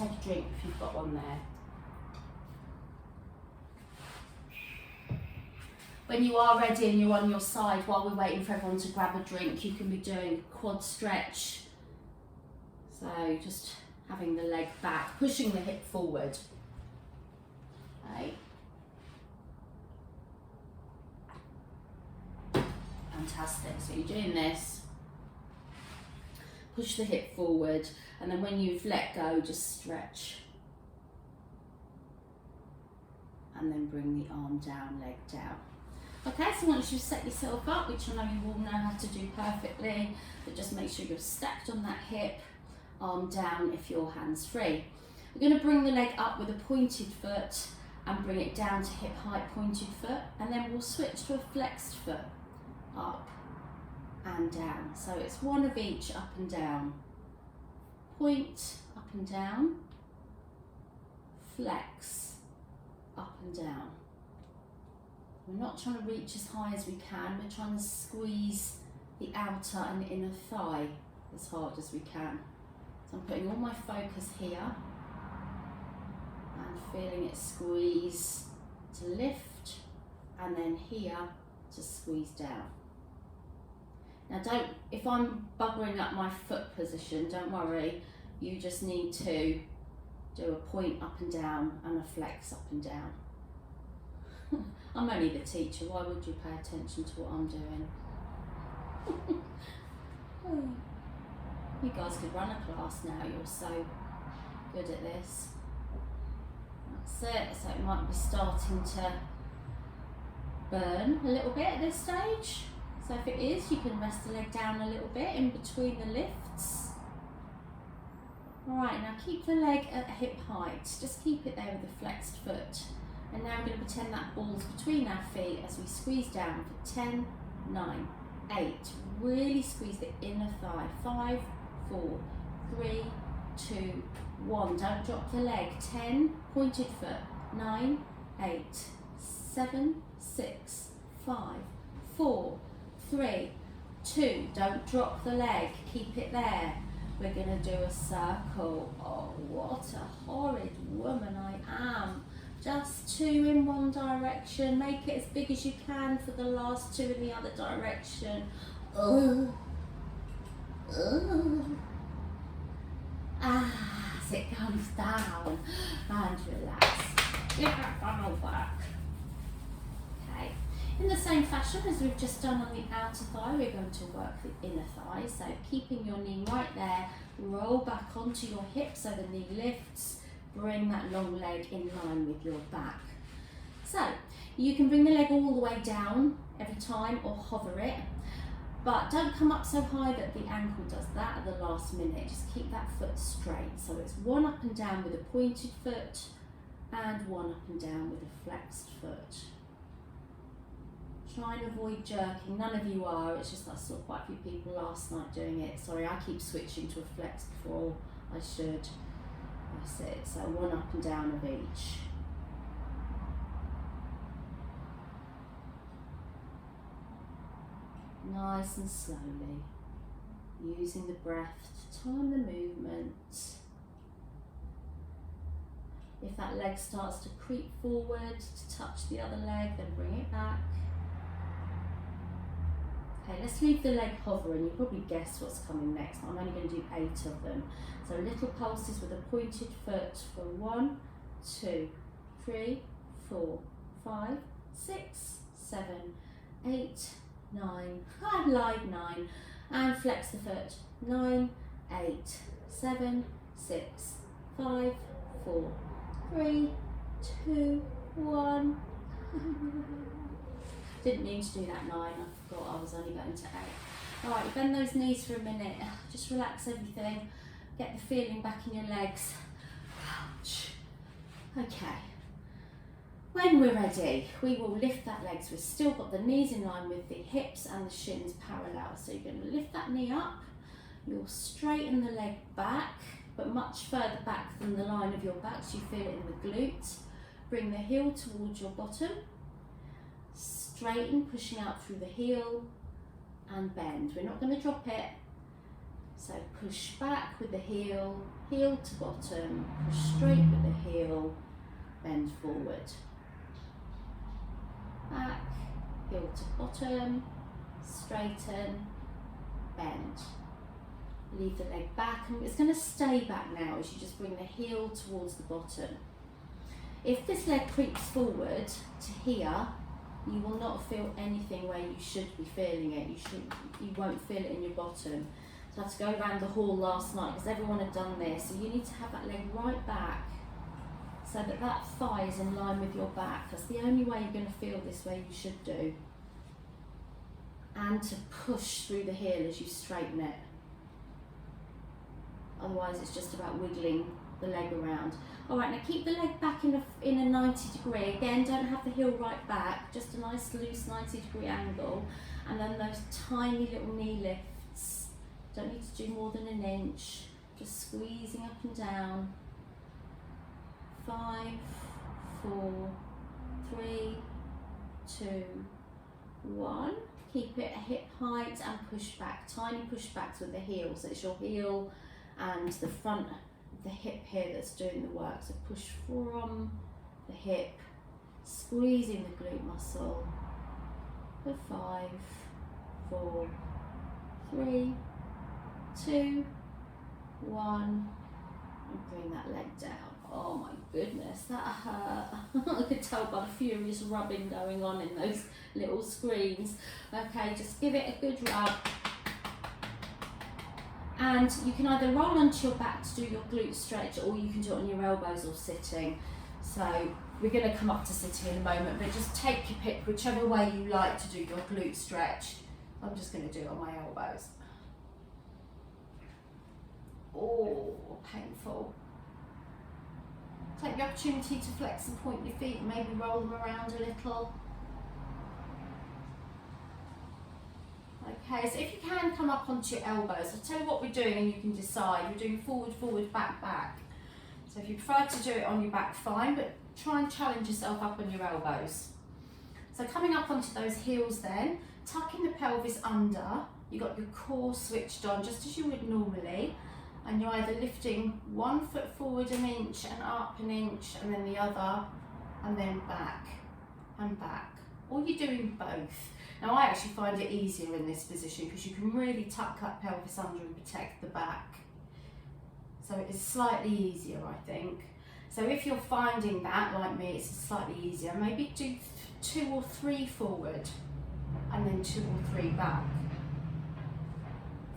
take a drink if you've got one there. When you are ready and you're on your side, while we're waiting for everyone to grab a drink, you can be doing a quad stretch. So just having the leg back, pushing the hip forward. Okay. Fantastic. So you're doing this. Push the hip forward, and then when you've let go, just stretch. And then bring the arm down, leg down. Okay, so once you've set yourself up, which I know you all know how to do perfectly, but just make sure you're stacked on that hip, arm down if your hand's free. We're going to bring the leg up with a pointed foot and bring it down to hip height pointed foot, and then we'll switch to a flexed foot, up and down. So it's one of each, up and down. Point, up and down, flex, up and down. We're not trying to reach as high as we can, we're trying to squeeze the outer and the inner thigh as hard as we can. So I'm putting all my focus here and feeling it squeeze to lift, and then here to squeeze down. Now if I'm buggering up my foot position, don't worry, you just need to do a point up and down and a flex up and down. I'm only the teacher, why would you pay attention to what I'm doing? You guys could run a class now, you're so good at this. That's it, so it might be starting to burn a little bit at this stage. So if it is, you can rest the leg down a little bit in between the lifts. Alright, now keep the leg at hip height, just keep it there with the flexed foot. And now we're going to pretend that ball's between our feet as we squeeze down for 10, 9, 8. Really squeeze the inner thigh. 5, 4, 3, 2, 1. Don't drop the leg. 10, pointed foot. 9, 8, 7, 6, 5, 4, 3, 2. Don't drop the leg. Keep it there. We're going to do a circle. Oh, what a horrid woman I am. Just 2 in one direction, make it as big as you can for the last 2 in the other direction. As it comes down, and relax. Give that funnel back. Okay, in the same fashion as we've just done on the outer thigh, we're going to work the inner thigh. So keeping your knee right there, roll back onto your hip so the knee lifts. Bring that long leg in line with your back. So you can bring the leg all the way down every time or hover it, but don't come up so high that the ankle does that at the last minute. Just keep that foot straight. So it's one up and down with a pointed foot and one up and down with a flexed foot. Try and avoid jerking. None of you are, it's just I saw quite a few people last night doing it. Sorry, I keep switching to a flex before I should. That's it, so one up and down of each. Nice and slowly, using the breath to time the movement. If that leg starts to creep forward to touch the other leg, then bring it back. Okay, let's leave the leg hovering. You probably guess what's coming next. I'm only going to do 8 of them. So little pulses with a pointed foot for 1, 2, 3, 4, 5, 6, 7, 8, 9, and line 9, and flex the foot. 9, 8, 7, 6, 5, 4, 3, 2, 1. Didn't mean to do that 9, I forgot I was only going to 8. Alright, bend those knees for a minute, just relax everything, get the feeling back in your legs. Okay, when we're ready, we will lift that leg, so we've still got the knees in line with the hips and the shins parallel. So you're going to lift that knee up, you'll straighten the leg back, but much further back than the line of your back, so you feel it in the glute. Bring the heel towards your bottom, straighten, pushing out through the heel, and bend. We're not going to drop it, so push back with the heel, heel to bottom, push straight with the heel, bend forward. Back, heel to bottom, straighten, bend. Leave the leg back, and it's going to stay back now as you just bring the heel towards the bottom. If this leg creeps forward to here, you will not feel anything where you should be feeling it. You won't feel it in your bottom. So I had to go around the hall last night because everyone had done this. So you need to have that leg right back so that that thigh is in line with your back. That's the only way you're going to feel this way you should do. And to push through the heel as you straighten it. Otherwise it's just about wiggling the leg around. Alright, now keep the leg back in a 90 degree. Again, don't have the heel right back, just a nice loose 90 degree angle. And then those tiny little knee lifts. Don't need to do more than an inch. Just squeezing up and down. 5, 4, 3, 2, 1. Keep it at hip height and push back. Tiny push backs with the heel. So it's your heel and the front of the hip here that's doing the work. So push from the hip, squeezing the glute muscle. For 5, 4, 3, 2, 1, and bring that leg down. Oh my goodness, that hurt. I could tell by the furious rubbing going on in those little screens. Okay, just give it a good rub. And you can either roll onto your back to do your glute stretch, or you can do it on your elbows or sitting. So we're going to come up to sitting in a moment, but just take your pick, whichever way you like to do your glute stretch. I'm just going to do it on my elbows. Oh, painful. Take the opportunity to flex and point your feet and maybe roll them around a little. Okay, so if you can come up onto your elbows, I'll tell you what we're doing and you can decide. We're doing forward, forward, back, back. So if you prefer to do it on your back, fine, but try and challenge yourself up on your elbows. So coming up onto those heels then, tucking the pelvis under, you've got your core switched on just as you would normally, and you're either lifting one foot forward an inch and up an inch, and then the other, and then back and back. Or you're doing both. Now I actually find it easier in this position because you can really tuck that pelvis under and protect the back. So it is slightly easier, I think. So if you're finding that, like me, it's slightly easier, maybe do 2 or 3 forward and then 2 or 3 back.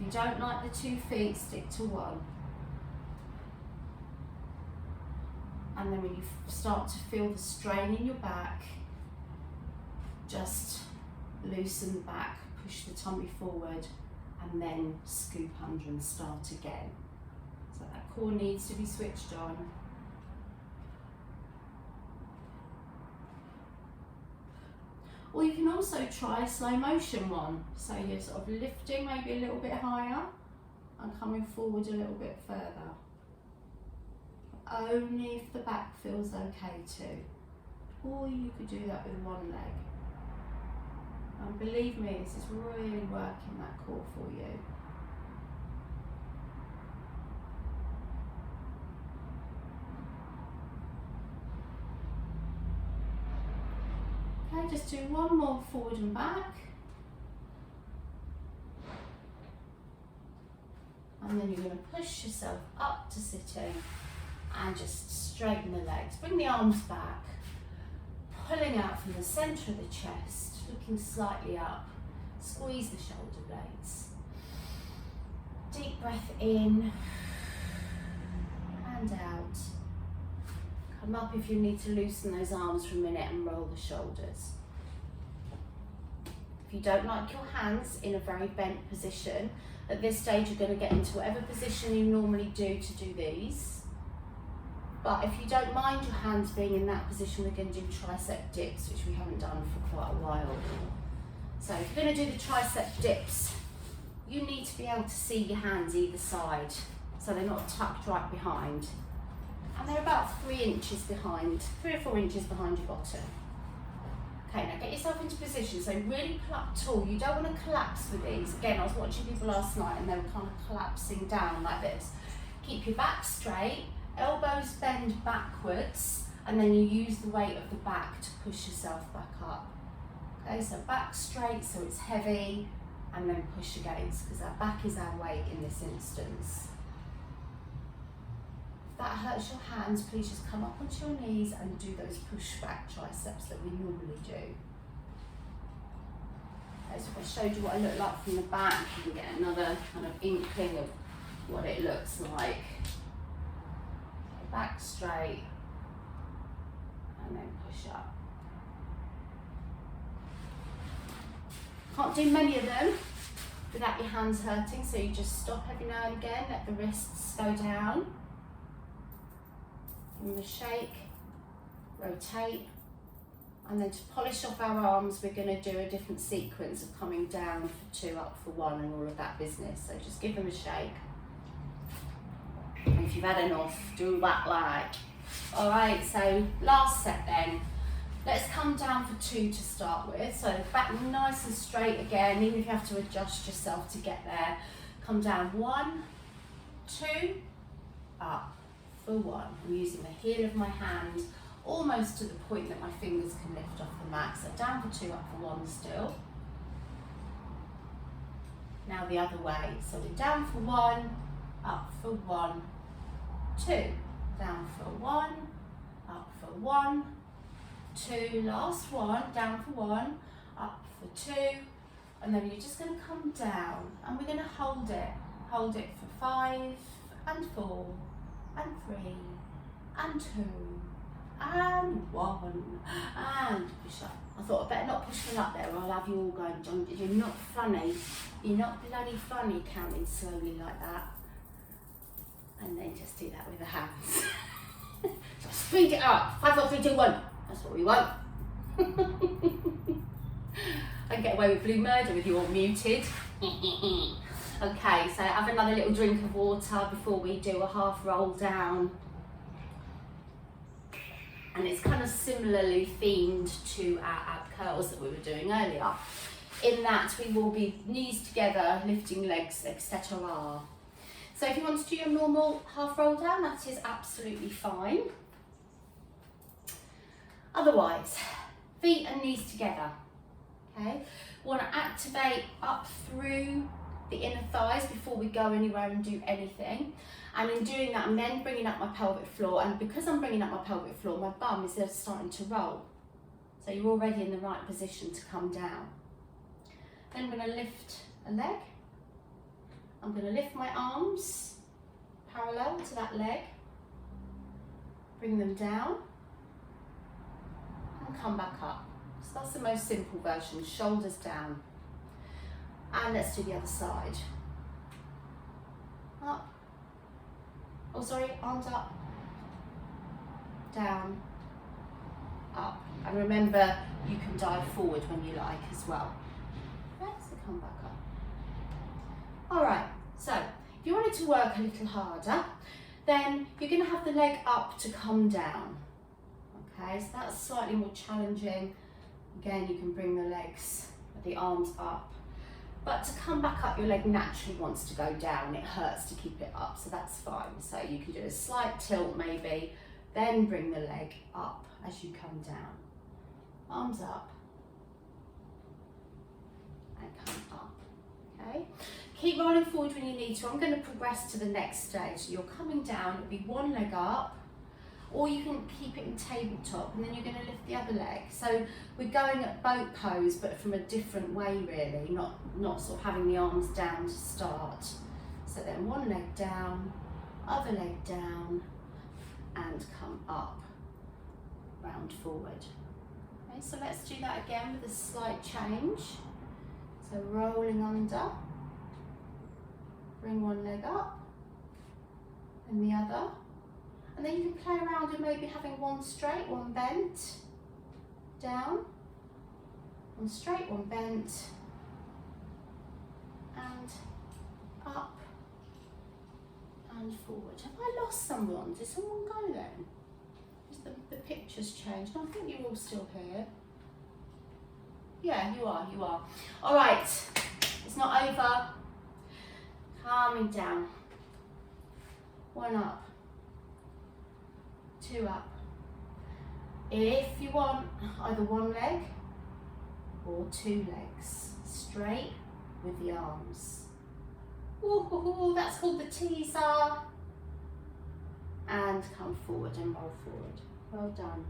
If you don't like the 2 feet, stick to 1. And then when you start to feel the strain in your back, just loosen back, push the tummy forward, and then scoop under and start again. So that core needs to be switched on. Or you can also try a slow motion one. So you're sort of lifting maybe a little bit higher and coming forward a little bit further. Only if the back feels okay too. Or you could do that with one leg. And believe me, this is really working that core for you. Okay, just do one more forward and back. And then you're going to push yourself up to sitting and just straighten the legs. Bring the arms back, pulling out from the centre of the chest, looking slightly up. Squeeze the shoulder blades. Deep breath in and out. Come up if you need to loosen those arms for a minute and roll the shoulders. If you don't like your hands in a very bent position, at this stage you're going to get into whatever position you normally do to do these. But if you don't mind your hands being in that position, we're going to do tricep dips, which we haven't done for quite a while. So if you're going to do the tricep dips, you need to be able to see your hands either side, so they're not tucked right behind. And they're about 3 inches behind, 3 or 4 inches behind your bottom. Okay, now get yourself into position, so really pull up tall. You don't want to collapse with these. Again, I was watching people last night and they were kind of collapsing down like this. Keep your back straight, elbows bend backwards, and then you use the weight of the back to push yourself back up. Okay, so back straight, so it's heavy, and then push against, because our back is our weight in this instance. If that hurts your hands, please just come up onto your knees and do those push back triceps that we normally do. Okay, so if I showed you what I look like from the back, you can get another kind of inkling of what it looks like. So back straight, and then push up. Can't do many of them without your hands hurting, so you just stop every now and again, let the wrists go down. Give them a shake, rotate, and then to polish off our arms, we're going to do a different sequence of coming down for 2, up for 1, and all of that business. So just give them a shake. And if you've had enough, do that like. All right, so last set then. Let's come down for 2 to start with. So back nice and straight again, even if you have to adjust yourself to get there. Come down 1, 2, up for 1. I'm using the heel of my hand almost to the point that my fingers can lift off the mat. So down for 2, up for 1 still. Now the other way. So we're down for 1, up for 1, 2. Down for 1, up for 1, 2, last one, down for 1, up for 2, and then you're just going to come down, and we're going to hold it for 5, and 4, and 3, and 2, and 1, and push up. I thought I better not push me up there, or I'll have you all going, John, you're not funny, you're not bloody funny counting slowly like that. And then just do that with the hands. So speed it up, 5, 4, 3, 2, 1. That's what we want. I can get away with blue murder with you all muted. Okay, so have another little drink of water before we do a half roll down. And it's kind of similarly themed to our ab curls that we were doing earlier, in that we will be knees together, lifting legs, etc. So if you want to do your normal half roll down, that is absolutely fine. Otherwise, feet and knees together, okay? We want to activate up through the inner thighs before we go anywhere and do anything. And in doing that, I'm then bringing up my pelvic floor, and because I'm bringing up my pelvic floor, my bum is then starting to roll. So you're already in the right position to come down. Then I'm going to lift a leg. I'm going to lift my arms parallel to that leg, bring them down, and come back up. So that's the most simple version, shoulders down. And let's do the other side. Up. Oh, sorry, arms up. Down. Up. And remember, you can dive forward when you like as well. Okay, so come back up. All right, so if you wanted to work a little harder, then you're going to have the leg up to come down. Okay, so that's slightly more challenging. Again, you can bring the legs, the arms up. But to come back up, your leg naturally wants to go down. It hurts to keep it up, so that's fine. So you can do a slight tilt maybe, then bring the leg up as you come down. Arms up. And come up, okay? Keep rolling forward when you need to. I'm going to progress to the next stage. So you're coming down, it'll be one leg up, or you can keep it in tabletop, and then you're going to lift the other leg. So we're going at boat pose, but from a different way really, not sort of having the arms down to start. So then one leg down, other leg down, and come up, round forward. Okay, so let's do that again with a slight change. So rolling under, bring one leg up, and the other. And then you can play around and maybe having one straight, one bent, down, one straight, one bent, and up and forward. Have I lost someone? Did someone go then? Has the picture's changed? No, I think you're all still here. Yeah, you are. All right, it's not over. Calming down. 1 up, 2 up. If you want either 1 leg or 2 legs, straight with the arms. Ooh, that's called the teaser. And come forward and roll forward. Well done.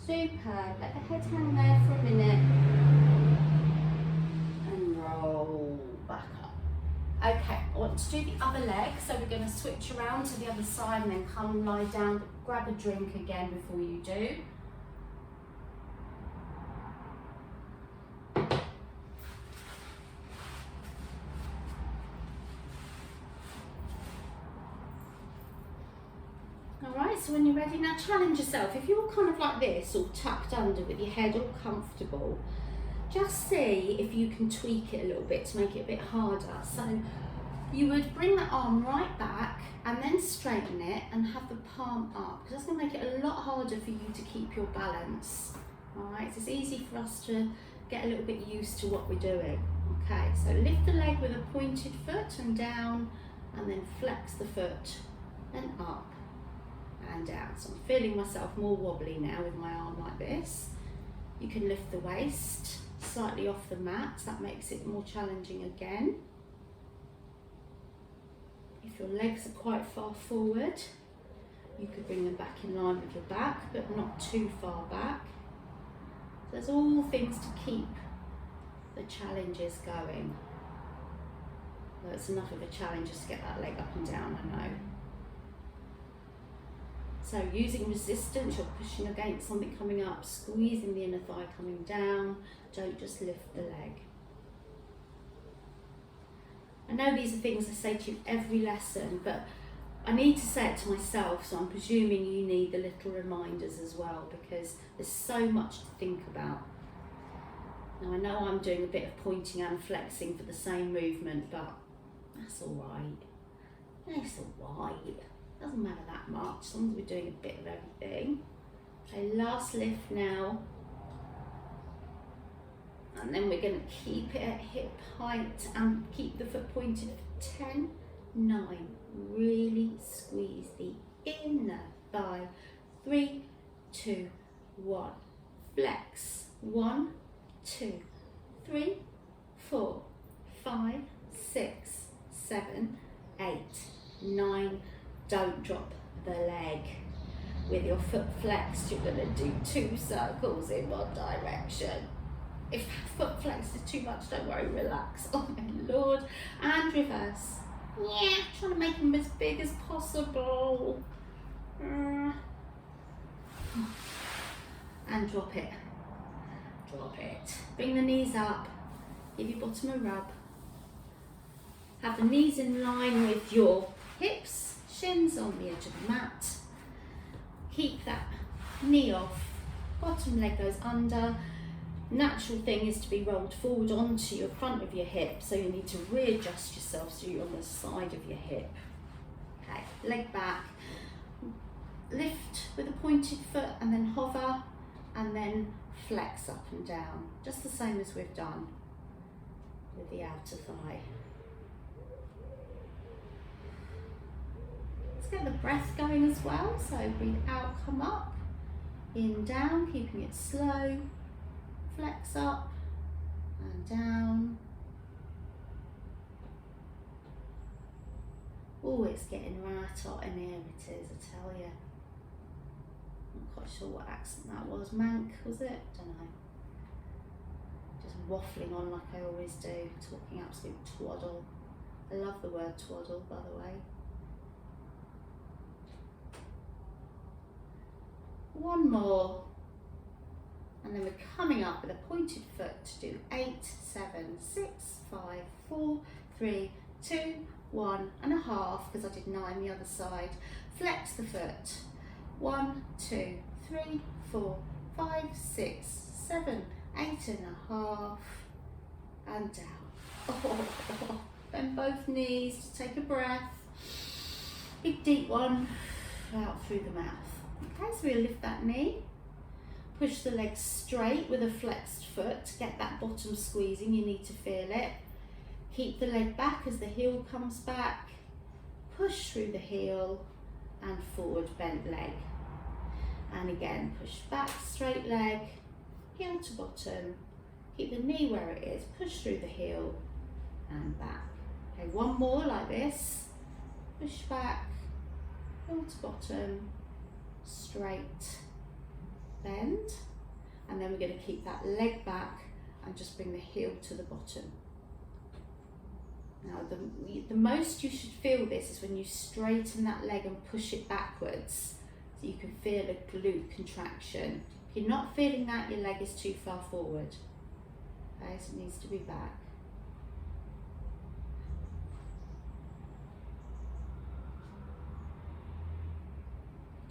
Superb. Let the head hang there for a minute. And roll back up. Okay, I want to do the other leg, so we're going to switch around to the other side and then come lie down, grab a drink again before you do. Alright, so when you're ready, now challenge yourself. If you're kind of like this, all tucked under with your head all comfortable, just see if you can tweak it a little bit to make it a bit harder. So you would bring that arm right back and then straighten it and have the palm up, because that's going to make it a lot harder for you to keep your balance. Alright, so it's easy for us to get a little bit used to what we're doing. Okay, so lift the leg with a pointed foot and down, and then flex the foot and up and down. So I'm feeling myself more wobbly now with my arm like this. You can lift the waist slightly off the mat, that makes it more challenging again. If your legs are quite far forward, you could bring them back in line with your back, but not too far back. So there's all things to keep the challenges going. Well, it's enough of a challenge just to get that leg up and down, I know. So using resistance, you're pushing against something coming up, squeezing the inner thigh coming down, don't just lift the leg. I know these are things I say to you every lesson, but I need to say it to myself, so I'm presuming you need the little reminders as well, because there's so much to think about. Now I know I'm doing a bit of pointing and flexing for the same movement, but that's alright. It's alright. Doesn't matter that much, as long as we're doing a bit of everything. Okay, last lift now. And then we're going to keep it at hip height and keep the foot pointed for 10, 9. Really squeeze the inner thigh. 3, 2, 1. Flex. 1, 2, 3, 4, 5, 6, 7, 8, 9. Don't drop the leg. With your foot flexed, you're going to do 2 circles in one direction. If foot flex is too much, don't worry, relax. Oh my lord. And reverse. Yeah, trying to make them as big as possible. And drop it. Drop it. Bring the knees up. Give your bottom a rub. Have the knees in line with your hips. Shins on the edge of the mat. Keep that knee off. Bottom leg goes under. Natural thing is to be rolled forward onto your front of your hip, so you need to readjust yourself so you're on the side of your hip. Okay, leg back. Lift with a pointed foot and then hover and then flex up and down. Just the same as we've done with the outer thigh. Let's get the breath going as well. So breathe out, come up, in, down, keeping it slow. Flex up and down. Oh, it's getting right hot in here, it is, I tell you. Not quite sure what accent that was. Manc, was it? Don't know. Just waffling on like I always do, talking absolute twaddle. I love the word twaddle, by the way. One more. And then we're coming up with a pointed foot to do 8, 7, 6, 5, 4, 3, 2, 1 and a half, because I did 9 the other side. Flex the foot. 1, 2, 3, 4, 5, 6, 7, 8 and a half, and down. Oh, bend both knees, just take a breath. Big deep one, out through the mouth. Okay, so we'll lift that knee. Push the legs straight with a flexed foot. Get that bottom squeezing, you need to feel it. Keep the leg back as the heel comes back. push through the heel and forward bent leg. And again, push back, straight leg, heel to bottom, keep the knee where it is, push through the heel and back. Okay, one more like this, push back, heel to bottom, straight, bend, and then we're going to keep that leg back and just bring the heel to the bottom. Now the most you should feel this is when you straighten that leg and push it backwards, so you can feel a glute contraction. If you're not feeling that, your leg is too far forward. Okay, so it needs to be back.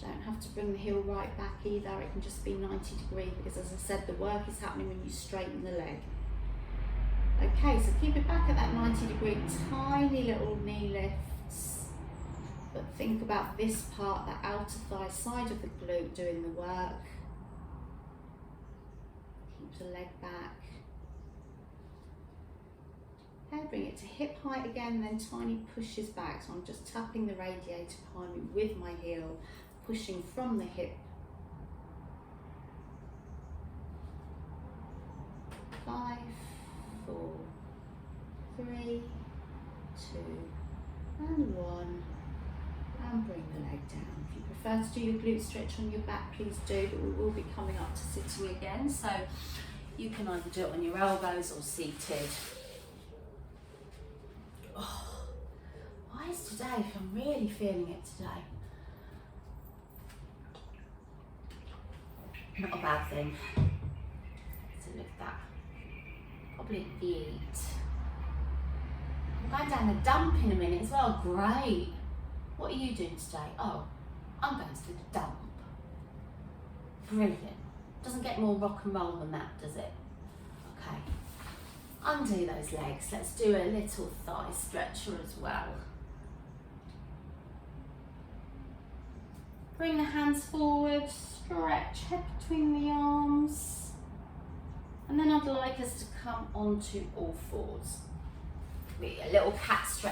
Don't have to bring the heel right back either, it can just be 90 degrees because, as I said, the work is happening when you straighten the leg. Okay, so keep it back at that 90 degree, tiny little knee lifts, but think about this part, the outer thigh side of the glute doing the work. Keep the leg back. Okay, bring it to hip height again, then tiny pushes back. So I'm just tapping the radiator behind me with my heel, pushing from the hip. 5, 4, 3, 2, and 1, and bring the leg down. If you prefer to do your glute stretch on your back, please do, but we will be coming up to sitting again, so you can either do it on your elbows or seated. Oh, why is today, I'm really feeling it today. Not a bad thing. So look at that. Probably eat. I'm going down a dump in a minute as well. Great. What are you doing today? Oh, I'm going to the dump. Brilliant. Doesn't get more rock and roll than that, does it? Okay. Undo those legs. Let's do a little thigh stretcher as well. Bring the hands forward, stretch, head between the arms. And then I'd like us to come onto all fours. A little cat stretch.